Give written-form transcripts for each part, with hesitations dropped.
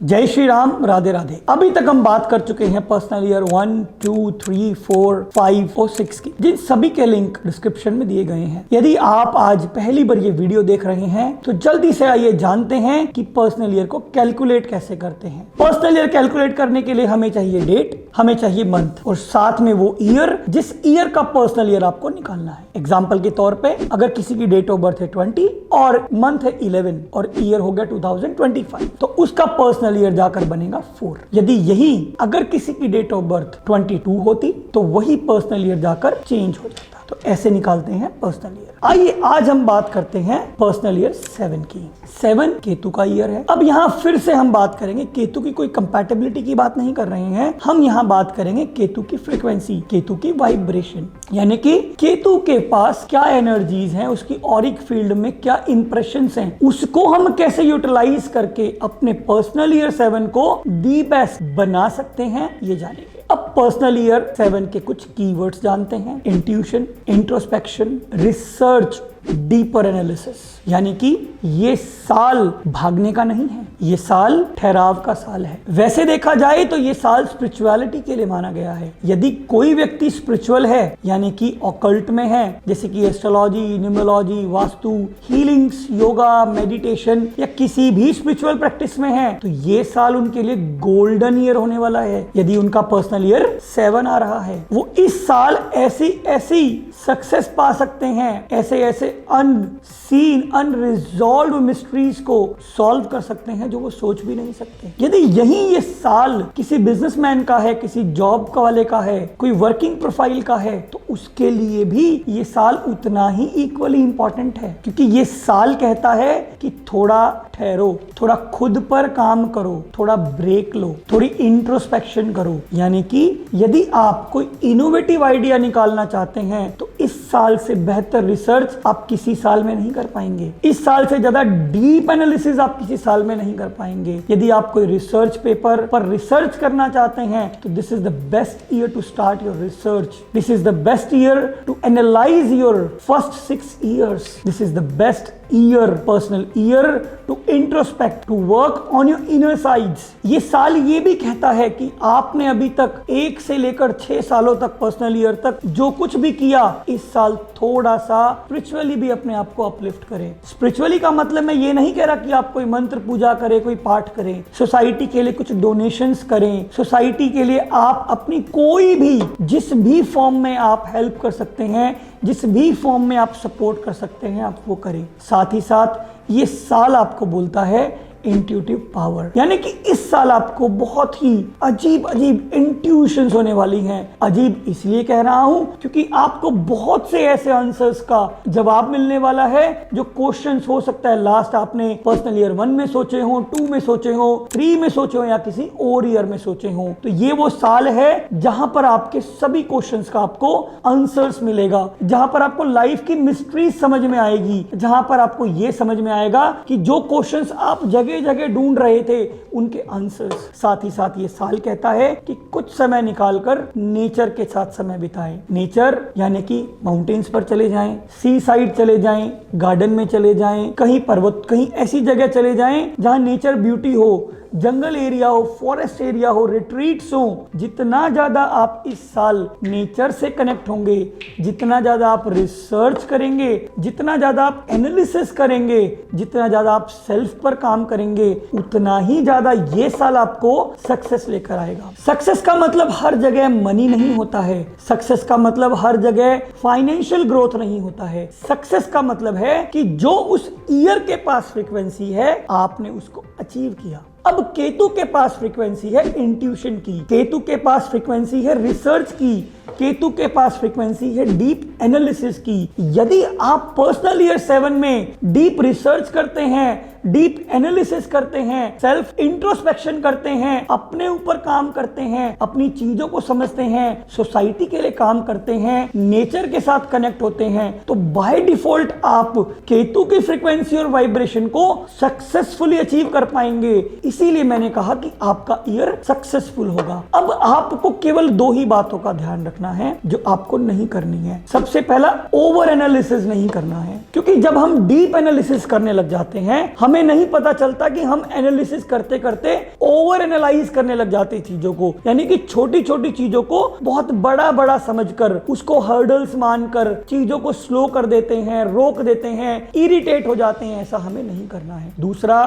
जय श्री राम, राधे राधे। अभी तक हम बात कर चुके हैं पर्सनल ईयर 1, 2, 3, 4, 5 और 6 की, जिन सभी के लिंक डिस्क्रिप्शन में दिए गए हैं। यदि आप आज पहली बार ये वीडियो देख रहे हैं तो जल्दी से आइए जानते हैं कि पर्सनल ईयर को कैलकुलेट कैसे करते हैं। पर्सनल ईयर कैलकुलेट करने के लिए हमें चाहिए डेट, हमें चाहिए मंथ और साथ में वो ईयर जिस ईयर का पर्सनल ईयर आपको निकालना है। एग्जाम्पल के तौर पे अगर किसी की डेट ऑफ बर्थ है 20 और मंथ है 11 और ईयर हो गया 2025 तो उसका पर्सनल ईयर जाकर बनेगा 4। यदि यही अगर किसी की डेट ऑफ बर्थ 22 होती तो वही पर्सनल ईयर जाकर चेंज हो जाता। तो ऐसे निकालते हैं पर्सनल ईयर। आइए आज हम बात करते हैं पर्सनल ईयर 7 की। 7 केतु का ईयर है। अब यहाँ फिर से हम बात करेंगे, केतु की कोई कंपैटिबिलिटी की बात नहीं कर रहे हैं, हम यहाँ बात करेंगे केतु की फ्रीक्वेंसी, केतु की वाइब्रेशन, यानी कि केतु के पास क्या एनर्जीज हैं, उसकी ऑरिक फील्ड में क्या इंप्रेशंस हैं, उसको हम कैसे यूटिलाइज करके अपने पर्सनल ईयर 7 को दी बेस्ट बना सकते हैं, ये जानेंगे। अब पर्सनल ईयर 7 के कुछ कीवर्ड्स जानते हैं। Intuition, introspection, research, deeper analysis, यानी कि ये साल भागने का नहीं है, ये साल ठहराव का साल है। वैसे देखा जाए तो ये साल स्पिरिचुअलिटी के लिए माना गया है। यदि कोई व्यक्ति स्पिरिचुअल है यानी कि ऑकल्ट में है, जैसे कि astrology, numerology, vastu, healings, yoga, meditation या किसी भी स्पिरिचुअल प्रैक्टिस में है तो ये साल उनके लिए गोल्डन ईयर होने वाला है। यदि उनका पर्सनल ईयर 7 आ रहा है, वो इस साल ऐसी सक्सेस पा सकते हैं, ऐसे अनसीन, अनरिजॉल्व्ड मिस्ट्रीज को सॉल्व कर सकते हैं जो वो सोच भी नहीं सकते। यदि यही ये साल किसी बिजनेसमैन का है, किसी जॉब वाले का है, कोई वर्किंग प्रोफाइल का है तो उसके लिए भी ये साल उतना ही इक्वली इंपॉर्टेंट है, क्योंकि ये साल कहता है कि थोड़ा ठहरो, थोड़ा खुद पर काम करो, थोड़ा ब्रेक लो, थोड़ी इंट्रोस्पेक्शन करो। यानी कि यदि आप कोई इनोवेटिव आइडिया निकालना चाहते हैं तो इस साल से बेहतर रिसर्च आप किसी साल में नहीं कर पाएंगे, इस साल से ज्यादा डीप एनालिसिस आप किसी साल में नहीं कर पाएंगे। यदि आप कोई रिसर्च पेपर पर रिसर्च करना चाहते हैं तो this is the best year to start your research, this is the best year to analyse your first 6 years, this is the best year, personal year to introspect, to work on your inner sides. ये साल ये भी कहता है कि आपने अभी तक 1 से लेकर 6 सालों तक पर्सनल ईयर तक जो कुछ भी किया, इस साल थोड़ा सा स्पिरिचुअली भी अपने आप को अपलिफ्ट करें। स्पिरिचुअली का मतलब मैं ये नहीं कह रहा कि आप कोई मंत्र पूजा करें, कोई पाठ करें, सोसाइटी के लिए कुछ डोनेशंस करें, सोसाइटी के लिए आप अपनी कोई भी जिस भी फॉर्म में आप हेल्प कर सकते हैं, जिस भी फॉर्म में आप सपोर्ट कर सकते हैं, आप वो करें। साथ ही साथ ये साल आपको बोलता है इंट्यूटिव पावर, यानी कि इस साल आपको बहुत ही अजीब इंट्यूशंस होने वाली हैं। अजीब इसलिए कह रहा हूं क्योंकि आपको बहुत से ऐसे आंसर्स का जवाब मिलने वाला है जो क्वेश्चंस हो सकता है लास्ट आपने पर्सनल ईयर 1 में सोचे हो, 2 में सोचे हो, 3 में सोचे हो या किसी और ईयर में सोचे हो। तो ये वो साल है जहां पर आपके सभी क्वेश्चंस का आपको आंसर्स मिलेगा, जहां पर आपको लाइफ की मिस्ट्री समझ में आएगी, जहां पर आपको ये समझ में आएगा कि जो क्वेश्चंस आप जगह ढूंढ रहे थे उनके आंसर्स। साथ ही साथ ये साल कहता है कि कुछ समय निकालकर नेचर के साथ समय बिताएं। नेचर यानी कि माउंटेन्स पर चले जाएं, सी साइड चले जाएं, गार्डन में चले जाएं, कहीं पर्वत, कहीं ऐसी जगह चले जाएं जहां नेचर ब्यूटी हो, जंगल एरिया हो, फॉरेस्ट एरिया हो, रिट्रीट्स हो। जितना ज्यादा आप इस साल नेचर से कनेक्ट होंगे, जितना ज्यादा आप रिसर्च करेंगे, जितना ज्यादा आप एनालिसिस करेंगे, जितना ज्यादा आप सेल्फ पर काम करेंगे, उतना ही ज्यादा ये साल आपको सक्सेस लेकर आएगा। सक्सेस का मतलब हर जगह मनी नहीं होता है, सक्सेस का मतलब हर जगह फाइनेंशियल ग्रोथ नहीं होता है। सक्सेस का मतलब है कि जो उस ईयर के पास फ्रीक्वेंसी है आपने उसको अचीव किया। अब केतु के पास फ्रीक्वेंसी है इंट्यूशन की, केतु के पास फ्रीक्वेंसी है रिसर्च की, केतु के पास फ्रीक्वेंसी है डीप एनालिसिस की। यदि आप पर्सनल ईयर 7 में डीप रिसर्च करते हैं, डीप एनालिसिस करते हैं, सेल्फ इंट्रोस्पेक्शन करते हैं, अपने ऊपर काम करते हैं, अपनी चीजों को समझते हैं, सोसाइटी के लिए काम करते हैं, नेचर के साथ कनेक्ट होते हैं, तो बाय डिफॉल्ट आप केतु की फ्रीक्वेंसी और वाइब्रेशन को सक्सेसफुली अचीव कर पाएंगे। इसीलिए मैंने कहा कि आपका ईयर सक्सेसफुल होगा। अब आपको केवल 2 ही बातों का ध्यान रखना रखना है जो आपको नहीं करनी है। सबसे पहला, ओवर एनालिसिस नहीं करना है, क्योंकि जब हम डीप एनालिसिस करने लग जाते हैं हमें नहीं पता चलता कि हम एनालिसिस करते करते ओवर एनालाइज करने लग जाते हैं चीजों को, यानी कि छोटी छोटी चीजों को बहुत बड़ा बड़ा समझकर, उसको हर्डल्स मानकर चीजों को स्लो कर देते हैं, रोक देते हैं, इरिटेट हो जाते हैं। ऐसा हमें नहीं करना है। दूसरा,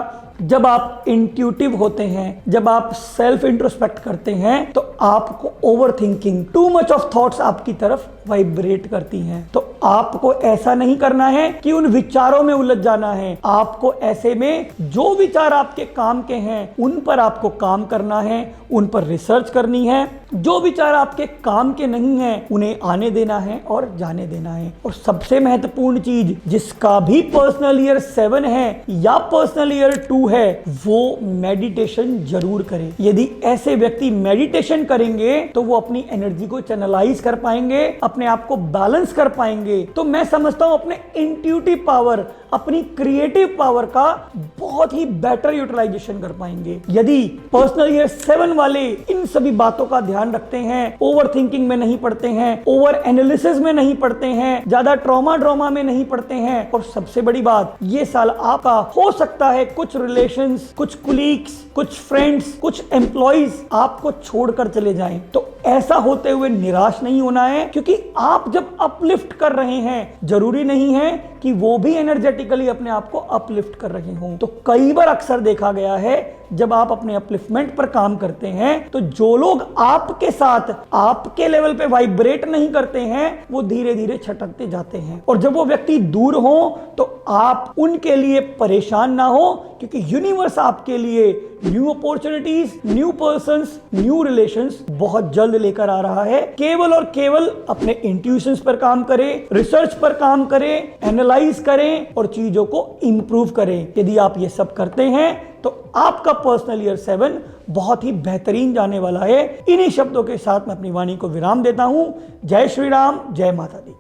जब आप इंट्यूटिव होते हैं, जब आप सेल्फ इंट्रोस्पेक्ट करते हैं, तो आपको over thinking, too much of thoughts आपकी तरफ वाइब्रेट करती हैं। तो आपको ऐसा नहीं करना है कि उन विचारों में उलझ जाना है। आपको ऐसे में जो विचार आपके काम के हैं उन पर आपको काम करना है, उन पर रिसर्च करनी है। जो विचार आपके काम के नहीं हैं उन्हें आने देना है और जाने देना है। और सबसे महत्वपूर्ण चीज, जिसका भी पर्सनल ईयर 7 है या पर्सनल ईयर 2 है, वो मेडिटेशन जरूर करें। यदि ऐसे व्यक्ति मेडिटेशन करेंगे तो वो अपनी एनर्जी को चैनलाइज कर पाएंगे, अपने आप को बैलेंस कर पाएंगे। तो मैं समझता हूं अपने इंट्यूटिव पावर, अपनी क्रिएटिव पावर का बहुत ही बेटर यूटिलाइजेशन कर पाएंगे। यदि पर्सनल ईयर 7 वाले इन सभी बातों का ध्यान रखते हैं, ओवर थिंकिंग में नहीं पड़ते हैं, ओवर एनालिसिस में नहीं पड़ते हैं, ज्यादा ड्रामा में नहीं पड़ते हैं, और सबसे बड़ी बात, ये साल आपका हो सकता है कुछ रिलेशंस, कुछ कुलीग्स, कुछ फ्रेंड्स, कुछ एम्प्लॉइज आपको छोड़कर चले जाएं। तो ऐसा होते हुए निराश नहीं होना है, क्योंकि आप जब अपलिफ्ट कर रहे हैं, जरूरी नहीं है कि वो भी एनर्जेटिकली अपने आप को अपलिफ्ट कर रहे हों। तो कई बार अक्सर देखा गया है जब आप अपने अपलिफ्टमेंट पर काम करते हैं तो जो लोग आपके साथ आपके लेवल पे वाइब्रेट नहीं करते हैं वो धीरे धीरे छटकते जाते हैं। और जब वो व्यक्ति दूर हो तो आप उनके लिए परेशान ना हो, क्योंकि यूनिवर्स आपके लिए new opportunities, new persons, new relations बहुत जल्द लेकर आ रहा है। केवल और केवल अपने इंट्यूशंस पर काम करें, रिसर्च पर काम करें, एनालाइज करें और चीजों को इंप्रूव करें। यदि आप ये सब करते हैं तो आपका पर्सनल ईयर 7 बहुत ही बेहतरीन जाने वाला है। इन्हीं शब्दों के साथ मैं अपनी वाणी को विराम देता हूं। जय श्री राम, जय माता दी।